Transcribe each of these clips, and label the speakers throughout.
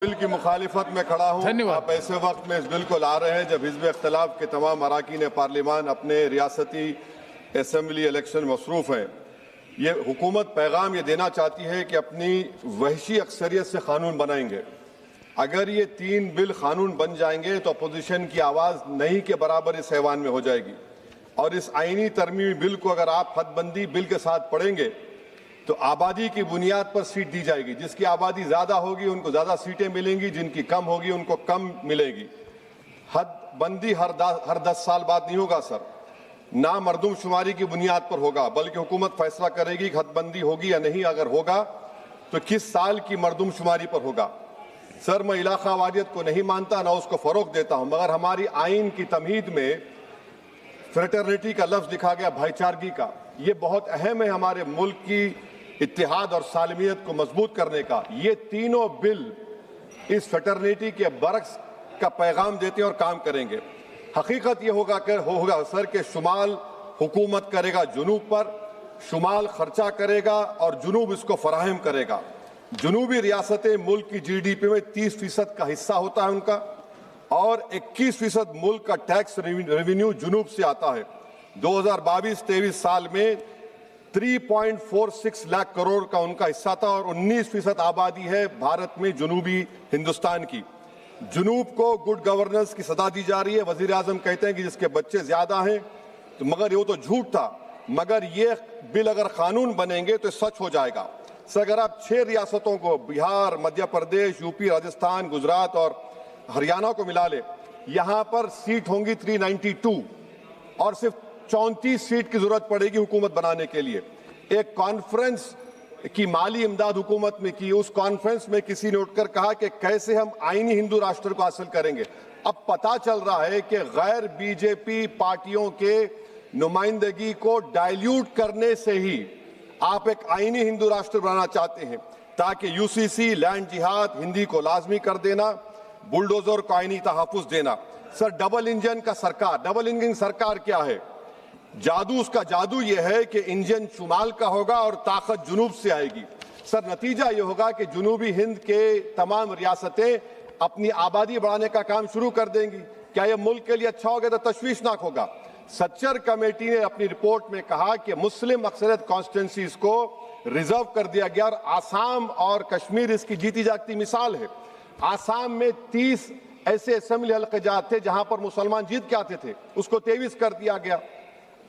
Speaker 1: Bill की मुखालिफत में खड़ा हूँ। आप ऐसे वक्त में इस बिल को ला रहे हैं जब हिज़्ब इख्तिलाफ के तमाम अरकान पार्लिमान अपने रियासती असम्बली इलेक्शन मसरूफ़ हैं। ये हुकूमत पैगाम ये देना चाहती है कि अपनी वहशी अक्सरियत से कानून बनाएंगे। अगर ये 3 बिल कानून बन जाएंगे तो अपोजिशन की आवाज़ नहीं के बराबर इस ऐवान में हो जाएगी। और इस आईनी तरमीमी बिल को अगर आप हदबंदी बिल के साथ पढ़ेंगे तो आबादी की बुनियाद पर सीट दी जाएगी। जिसकी आबादी ज़्यादा होगी उनको ज़्यादा सीटें मिलेंगी, जिनकी कम होगी उनको कम मिलेगी। हदबंदी हर 10 साल बाद नहीं होगा सर, ना मरदमशुमारी की बुनियाद पर होगा, बल्कि हुकूमत फैसला करेगी कि हदबंदी होगी या नहीं। अगर होगा तो किस साल की मरदमशुमारी पर होगा। सर, मैं इलाका वारियत को नहीं मानता, ना उसको फ़रोग़ देता हूँ, मगर हमारी आइन की तमहीद में फ्रेटर्निटी का लफ्ज़ लिखा गया, भाईचारगी का। ये बहुत अहम है हमारे मुल्क की इत्तेहाद और सालमियत को मजबूत करने का। ये तीनों बिल इस फ्रेटर्निटी के बरक्स का पैगाम देते हैं और काम करेंगे। हकीकत ये होगा सर कि शुमाल हुकूमत करेगा जुनूब पर, शुमाल खर्चा करेगा और जुनूब इसको फराहम करेगा। जुनूबी रियासतें मुल्क की GDP में 30% का हिस्सा होता है उनका, और 21% मुल्क का टैक्स रेवेन्यू जुनूब से आता है। 2022-23 साल में 3.46 लाख करोड़ का उनका हिस्सा था और 19% आबादी है भारत में जुनूबी हिंदुस्तान की। जुनूब को गुड गवर्नेंस की सदा दी जा रही है। वजीर आजम कहते हैं कि जिसके बच्चे ज्यादा हैं, तो मगर ये तो झूठ था। मगर ये बिल अगर कानून बनेंगे तो सच हो जाएगा। सर, अगर आप 6 रियासतों को, बिहार, मध्य प्रदेश, यूपी, राजस्थान, गुजरात और हरियाणा को मिला ले, यहां पर सीट होंगी 392 और सिर्फ 34 सीट की जरूरत पड़ेगी हुकूमत बनाने के लिए। एक कॉन्फ्रेंस की माली इमदाद हुकूमत में की, उस कॉन्फ्रेंस में किसी ने उठकर कहा कि कैसे हम आईनी हिंदू राष्ट्र को हासिल करेंगे। अब पता चल रहा है कि गैर बीजेपी पार्टियों के नुमाइंदगी को डाइल्यूट करने से ही आप एक आईनी हिंदू राष्ट्र बनाना चाहते हैं, ताकि यूसीसी, लैंड जिहाद, हिंदी को लाजमी कर देना, बुलडोजर को आईनी तहफ़्फ़ुज़ देना। सर, डबल इंजन का सरकार, डबल इंजन सरकार क्या है? जादू, उसका जादू यह है कि इंजन शुमाल का होगा और ताकत जुनूब से आएगी। सर, नतीजा यह होगा कि जुनूबी हिंद के तमाम रियासतें अपनी आबादी बढ़ाने का काम शुरू कर देंगी। क्या यह मुल्क के लिए अच्छा होगा? तो तशवीशनाक होगा। सच्चर कमेटी ने अपनी रिपोर्ट में कहा कि मुस्लिम अक्सरियत कॉन्स्टिट्यूंसीज को रिजर्व कर दिया गया और आसाम और कश्मीर इसकी जीती जागती मिसाल है। आसाम में 30 ऐसे असेंबली हल्के जात थे जहां पर मुसलमान जीत के आते थे, उसको 23 कर दिया गया।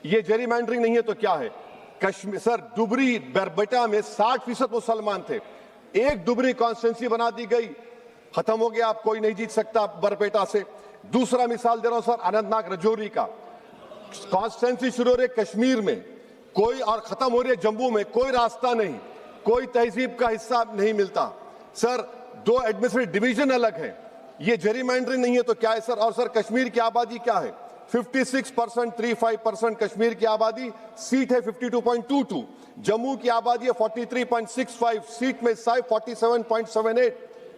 Speaker 1: ये जेरीमैंडरिंग नहीं है तो क्या है? कश्मीर, सर, डुबरी बरबेटा में 60% मुसलमान थे, एक डुबरी कॉन्स्टिट्यूंसी बना दी गई, खत्म हो गया, आप कोई नहीं जीत सकता बरपेटा से। दूसरा मिसाल दे रहा हूं सर, अनंतनाग रजौरी का कॉन्स्टिट्यूंसी शुरू हो रही है कश्मीर में कोई, और खत्म हो रही है जम्मू में, कोई रास्ता नहीं, कोई तहजीब का हिस्सा नहीं मिलता। सर, 2 एडमिनिस्ट्रेटिव डिवीजन अलग है। ये जेरीमैंडरिंग नहीं है तो क्या है सर? और सर, कश्मीर की आबादी क्या है? 56% कश्मीर की आबादी, सीट है 52.22। जम्मू की आबादी है 43.65, सीट में 47.78।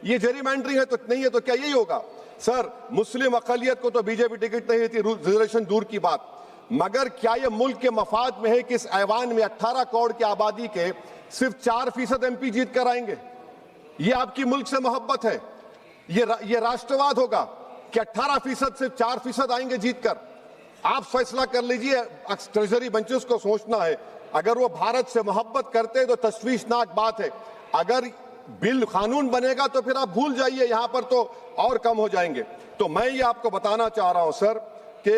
Speaker 1: ये जेरीमैंडरिंग है तो नहीं है तो क्या यही होगा? सर, मुस्लिम अकलियत को तो बीजेपी टिकट नहीं देती, रिजर्वेशन दूर की बात, मगर क्या यह मुल्क के मफाद में है कि इस ऐवान में 18 करोड़ की आबादी के सिर्फ 4% MP जीत कर आएंगे? ये आपकी मुल्क से मोहब्बत है? ये राष्ट्रवाद होगा कि 18% से 4% आएंगे जीतकर? आप फैसला कर लीजिए। ट्रेजरी बेंचेस को सोचना है, अगर वो भारत से मोहब्बत करते हैं तो तशवीशनाक बात है। अगर बिल कानून बनेगा तो फिर आप भूल जाइए, यहां पर तो और कम हो जाएंगे। तो मैं ये आपको बताना चाह रहा हूं सर कि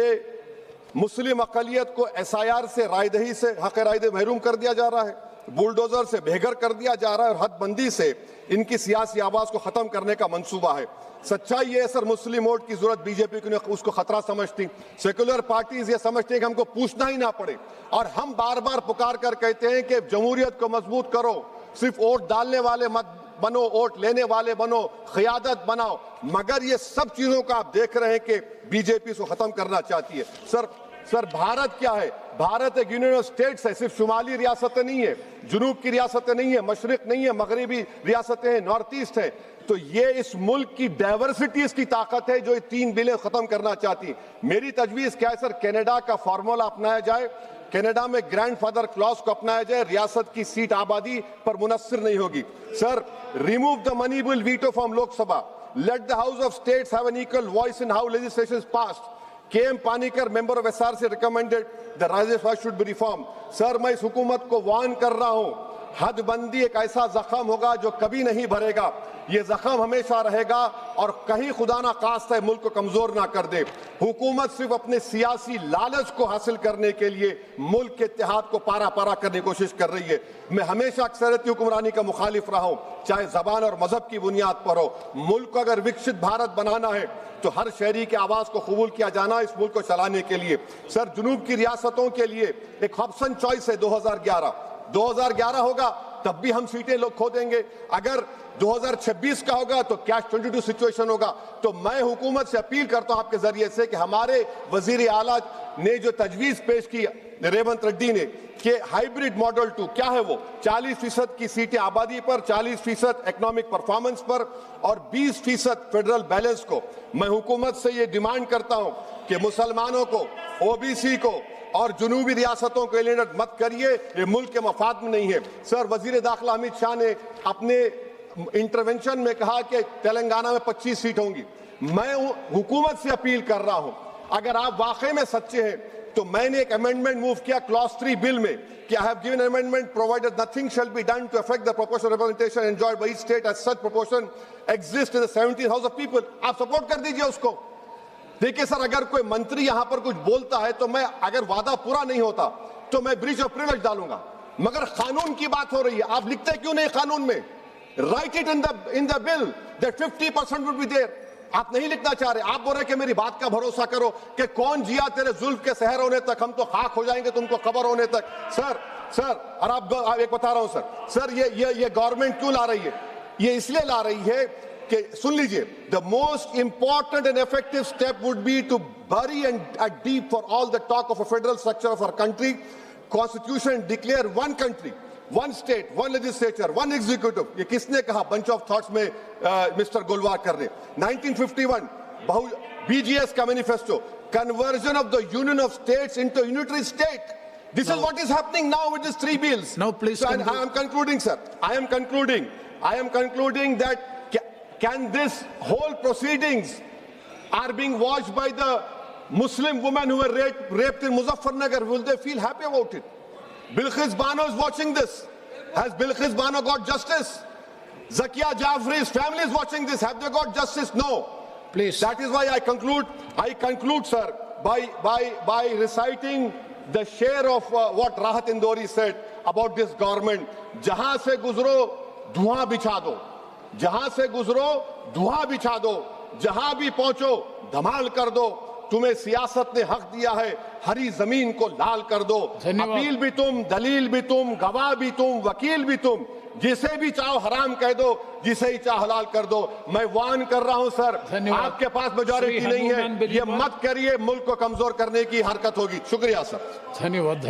Speaker 1: मुस्लिम अकलियत को SIR से, रायदही से, हक रायदे महरूम कर दिया जा रहा है, बुलडोजर से बेघर कर दिया जा रहा है और हदबंदी से इनकी सियासी आवाज को खत्म करने का मंसूबा है। सच्चाई ये है सर, मुस्लिम वोट की जरूरत बीजेपी को उसको खतरा समझती, सेकुलर पार्टीज ये समझते हैं कि हमको पूछना ही ना पड़े, और हम बार बार पुकार कर कहते हैं कि जमहूरियत को मजबूत करो, सिर्फ वोट डालने वाले मत बनो, वोट लेने वाले बनो, क़यादत बनाओ। मगर ये सब चीजों का आप देख रहे हैं कि बीजेपी इसको खत्म करना चाहती है। सर, सर भारत क्या है? भारत एक यूनियन ऑफ स्टेट्स है, सिर्फ शुमाली रियासतें नहीं है, जुनूब की रियासतें नहीं है, मशरिक नहीं है, मगरबी रियासतें हैं, नॉर्थ ईस्ट है। तो ये इस मुल्क की डाइवर्सिटी इसकी ताकत है जो ये 3 बिलें खत्म करना चाहती है। मेरी तजवीज क्या है सर, कनाडा का फार्मूला अपनाया जाए, कनाडा में ग्रैंडफादर क्लॉज को अपनाया जाए, रियासत की सीट आबादी पर मुनस्सिर नहीं होगी। Sir, remove the money bill veto from Lok Sabha, let the House of States have an equal voice in how legislation is passed. K.M. Panikkar, member of SRC, recommended the Rajya should be reformed. Sir, मैं इस हुकूमत को warn कर रहा हूं, हदबंदी एक ऐसा जख्म होगा जो कभी नहीं भरेगा। ये जख्म हमेशा रहेगा और कहीं खुदा ना खास्ता मुल्क को कमजोर ना कर दे। हुकूमत सिर्फ अपने सियासी लालच को हासिल करने के लिए मुल्क के इत्तेहाद को पारा पारा करने की कोशिश कर रही है। मैं हमेशा अक्सरियती हुक्मरानी का मुखालिफ रहा हूं, चाहे जबान और मजहब की बुनियाद पर हो। मुल्क को अगर विकसित भारत बनाना है तो हर शहरी की आवाज को कबूल किया जाना इस मुल्क को चलाने के लिए। सर, जुनूब की रियासतों के लिए एक ऑप्शन चॉइस है 2011 होगा तब भी हम सीटें लोग खो देंगे। अगर 2026 का होगा तो कैश 22 सिचुएशन होगा। तो मैं हुकूमत से अपील करता हूं आपके जरिए से कि हमारे वजीर आला ने जो तजवीज पेश की रेवंत रेड्डी ने कि हाइब्रिड मॉडल 2 क्या है वो 40% की सीटें आबादी पर, 40% इकोनॉमिक परफॉर्मेंस पर और 20% फेडरल बैलेंस को, मैं हुकूमत से ये डिमांड करता हूं कि मुसलमानों को, ओबीसी को और जुनूबी रियासतों को एलिनेट मत करिए, ये मुल्क के मफाद में नहीं है। सर, वजीर दाखिला अमित शाह ने अपने इंटरवेंशन में कहा कि तेलंगाना में 25 सीट होंगी। मैं हुकूमत से अपील कर रहा हूं, अगर आप वाकई में सच्चे हैं तो मैंने एक अमेंडमेंट मूव किया क्लॉज 3 बिल में कि I have given amendment provided nothing shall be done to affect the proportional representation enjoyed by each state as such proportion exist in the 17 house of people. आप support कर दीजिए उसको। देखिए sir, अगर कोई मंत्री यहां पर कुछ बोलता है तो मैं, अगर वादा पूरा नहीं होता तो मैं ब्रीच ऑफ प्रिविलेज डालूंगा, मगर कानून की बात हो रही है, आप लिखते क्यों नहीं कानून में? Write it in the bill that 50% would be there. आप नहीं लिखना चाह रहे, आप बोल रहे कि मेरी बात का भरोसा करो कि कौन जिया तेरे जुल्फ के शहर होने तक, हम तो खाक हो जाएंगे तुमको खबर होने तक। सर और आप एक बता रहा हूं सर, ये गवर्नमेंट क्यों ला रही है? ये इसलिए ला रही है कि, सुन लीजिए, the most important and effective step would be to bury and deep for all the talk of a federal structure of our country, constitution declare one country, one state, one legislature, one executive। ये किसने कहा? bunch of thoughts में mister गोलवाकर ने 1951 BGS का manifesto, conversion of the union of states into a unitary state। This is what is happening now with these 3 bills।
Speaker 2: Now please,
Speaker 1: so, I am concluding, sir, I am concluding that can this whole proceedings are being watched by the Muslim women who were raped in Muzaffarnagar, will they feel happy about it? Bilqis Bano is watching this. Has Bilqis Bano got justice? Zakia Jafri's family is watching this. Have they got justice? No.
Speaker 2: Please.
Speaker 1: That is why I conclude, sir, by reciting the share of what Rahat Indori said about this government. Jahan se guzro, धुआं बिछा दो, जहां से गुजरो धुआं बिछा दो, जहां भी पहुंचो धमाल कर दो। तुम्हें सियासत ने हक दिया है, हरी जमीन को लाल कर दो। अपील भी तुम, दलील भी तुम, गवाह भी तुम, वकील भी तुम, जिसे भी चाहो हराम कह दो, जिसे ही चाहो हलाल कर दो। मैं वार्न कर रहा हूं सर, आपके पास मेजॉरिटी नहीं है, ये मत करिए, मुल्क को कमजोर करने की हरकत होगी। शुक्रिया सर।
Speaker 2: धन्यवाद।